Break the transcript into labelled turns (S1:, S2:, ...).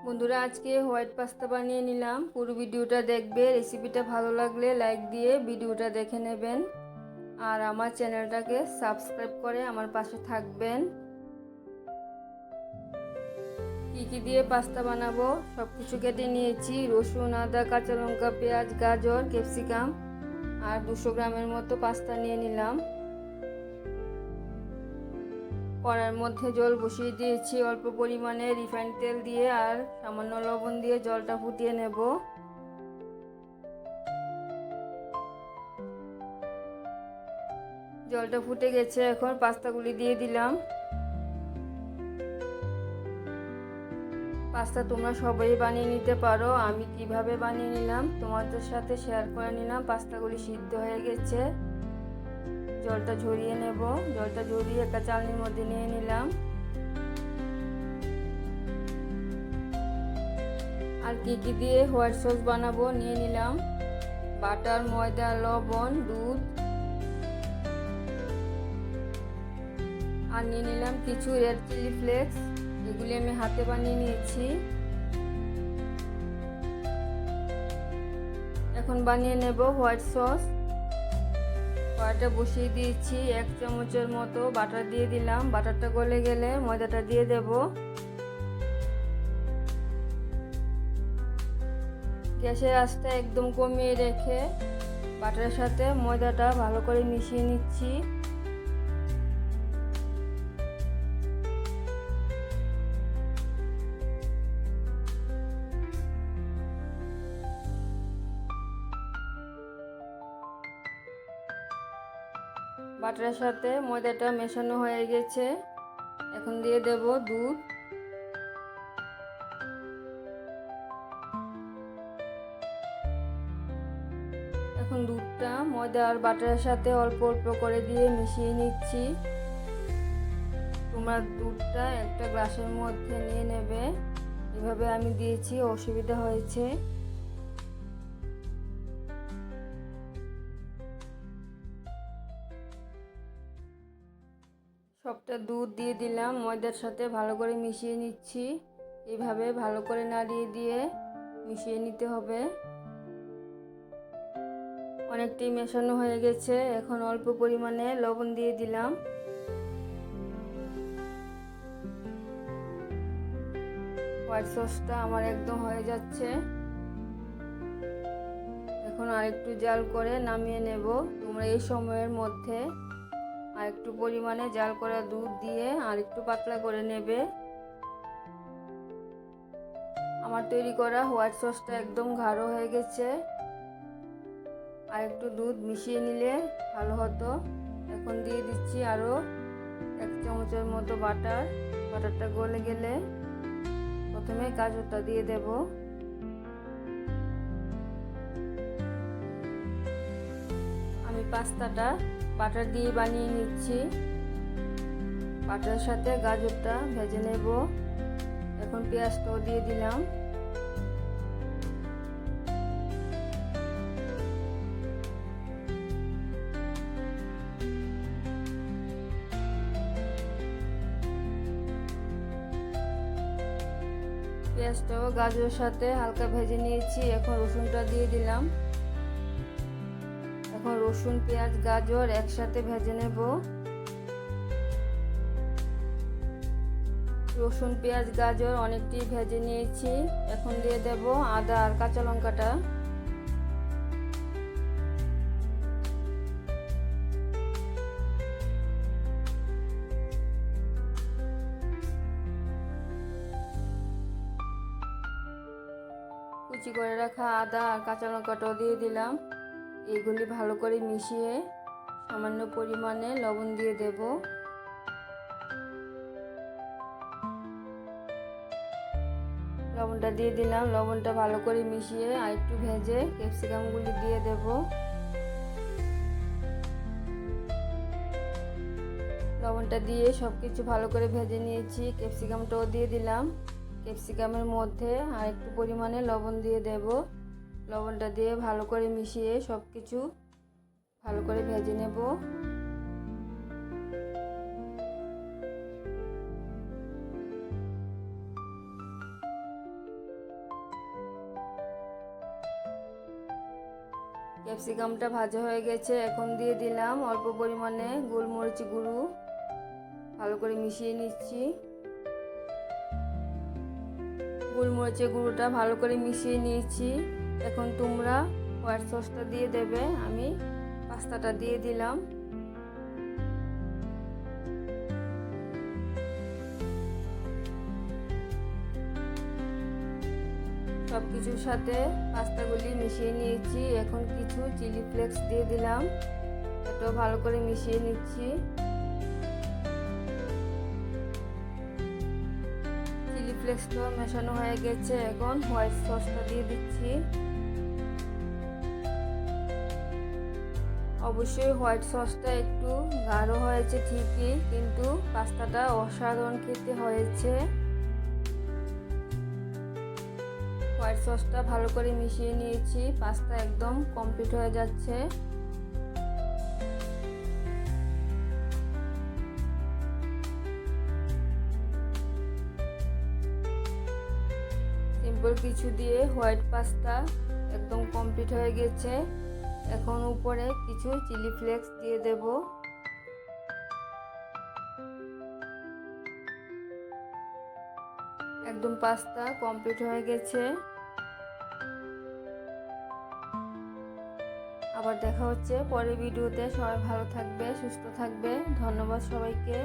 S1: বন্ধুরা, আজকে white pasta বানিয়ে নিলাম। পুরো ভিডিওটা দেখবে। রেসিপিটা ভালো লাগলে লাইক দিয়ে ভিডিওটা দেখে নেবেন আর আমার চ্যানেলটাকে সাবস্ক্রাইব করে আমার পাশে থাকবেন। কী কী দিয়ে পাস্তা বানাবো সব কিছু কেটে নিয়েছি। রসুন, আদা, কাঁচা লঙ্কা, পেঁয়াজ, গাজর, ক্যাপসিকাম আর 200 গ্রামের মতো পাস্তা নিয়ে নিলাম। কড়ার মধ্যে জল বসিয়ে দিয়েছি অল্প পরিমাণে রিফাইন্ড তেল দিয়ে আর সামান্য লবণ দিয়ে জলটা ফুটিয়ে নেব। জলটা ফুটে গেছে, এখন পাস্তাগুলি দিয়ে দিলাম। পাস্তা তোমরা সবাই বানিয়ে নিতে পারো। আমি কিভাবে বানিয়ে নিলাম তোমাদের সাথে শেয়ার করে নিলাম। পাস্তাগুলি সিদ্ধ হয়ে গেছে, জলটা ঝরিয়ে নেব। জলটা ঝরিয়ে একটা চালনির মধ্যে নিয়ে নিলাম। আর কি কি দিয়ে হোয়াইট সস বানাবো নিয়ে নিলাম। বাটার, ময়দা, লবণ, দুধ আর নিয়ে নিলাম কিছু রেড চিলি ফ্লেক্স। এগুলি আমি হাতে বানিয়ে নিয়েছি। এখন বানিয়ে নেব হোয়াইট সস। কড়াইটা বসিয়ে দিয়েছি, 1 চামচের মতো বাটার দিয়ে দিলাম। বাটারটা গলে গেলে ময়দাটা দিয়ে দেব। গ্যাসের আঁচটা একদম কমিয়ে রেখে বাটারের সাথে ময়দাটা ভালো করে মিশিয়ে নিচ্ছি। বাটারের সাথে ময়দাটা মেশানো হয়ে গেছে, এখন দিয়ে দেব দুধ। এখন দুধটা ময়দা আর বাটারের সাথে অল্প অল্প করে দিয়ে মিশিয়ে নিচ্ছি। তোমরা দুধটা একটা গ্লাসের মধ্যে নিয়ে নেবে। এভাবে আমি দিয়েছি, অসুবিধা হয়েছে। সবটা দুধ দিয়ে দিলাম, ময়দার সাথে ভালো করে মিশিয়ে নিচ্ছি। এইভাবে ভালো করে নাড়িয়ে দিয়ে মিশিয়ে নিতে হবে। অনেকটাই মেশানো হয়ে গেছে, এখন অল্প পরিমাণে লবণ দিয়ে দিলাম। হোয়াইট সসটা আমার একদম হয়ে যাচ্ছে। এখন আরেকটু জাল করে নামিয়ে নেব। তোমরা এই সময়ের মধ্যে আরেকটু পরিমাণে জাল করা দুধ দিয়ে আরেকটু পাতলা করে নেবে। আমার তৈরি করা হোয়াইট সসটা একদম গাঢ় হয়ে গেছে। আর একটু দুধ মিশিয়ে নিলে ভালো হতো। এখন দিয়ে দিচ্ছি আরও 1 চামচের মতো বাটার। বাটারটা গলে গেলে প্রথমে গাজরটা দিয়ে দেব। আমি পাস্তাটা বাটার দিয়ে বানিয়ে নিচ্ছি। বাটারের সাথে গাজরটা ভেজে নেব। এখন পেঁয়াজটাও দিয়ে দিলাম। পেঁয়াজটাও গাজরের সাথে হালকা ভেজে নিয়েছি। এখন রসুনটা দিয়ে দিলাম। এখন রসুন, পেঁয়াজ, গাজর একসাথে ভেজে নেব। রসুন, পেঁয়াজ, গাজর অনেকটাই ভেজে নিয়েছি। এখন দিয়ে দেব আদা আর কাঁচা লঙ্কাটা। কুচি করে রাখা আদা আর কাঁচা লঙ্কাটাও দিয়ে দিলাম। এগুলি ভালো করে মিশিয়ে সামান্য পরিমাণে লবণ দিয়ে দেব। লবণটা দিয়ে দিলাম। লবণটা ভালো করে মিশিয়ে আর একটু ভেজে ক্যাপসিকামগুলি দিয়ে দেব। লবণটা দিয়ে সব কিছু ভালো করে ভেজে নিয়েছি। ক্যাপসিকামটাও দিয়ে দিলাম। ক্যাপসিকামের মধ্যে আর একটু পরিমাণে লবণ দিয়ে দেব। লবণটা দিয়ে ভালো করে মিশিয়ে সব কিছু ভালো করে ভেজে নেব। ক্যাপসিকামটা ভাজা হয়ে গেছে, এখন দিয়ে দিলাম অল্প পরিমাণে গোলমরিচ গুঁড়ো, ভালো করে মিশিয়ে নিচ্ছি। গোলমরিচের গুঁড়োটা ভালো করে মিশিয়ে নিয়েছি। এখন তোমরা হোয়াইট সসটা দিয়ে দেবে, আমি পাস্তাটা দিয়ে দিলাম। সব কিছুর সাথে পাস্তাগুলি মিশিয়ে নিয়েছি। এখন কিছু চিলি ফ্লেক্স দিয়ে দিলাম, এটাও ভালো করে মিশিয়ে নিচ্ছি। চিলি ফ্লেক্সটা মেশানো হয়ে গেছে, এখন হোয়াইট সসটা দিয়ে দিচ্ছি। অবশ্যই হোয়াইট সসটা একটু গাঢ় হয়েছে ঠিকই, কিন্তু পাস্তাটা অসাধারণ খেতে হয়েছে। হোয়াইট সসটা ভালো করে মিশিয়ে নিয়েছি, পাস্তা একদম কমপ্লিট হয়ে যাচ্ছে। সিম্পল কিছু দিয়ে হোয়াইট পাস্তা একদম কমপ্লিট হয়ে গেছে। এখন উপরে কিছু চিলি ফ্লেক্স দিয়ে দেব। একদম পাস্তা কমপ্লিট হয়ে গেছে। আবার দেখা হচ্ছে পরের ভিডিওতে। সবাই ভালো থাকবে, সুস্থ থাকবে। ধন্যবাদ সবাইকে।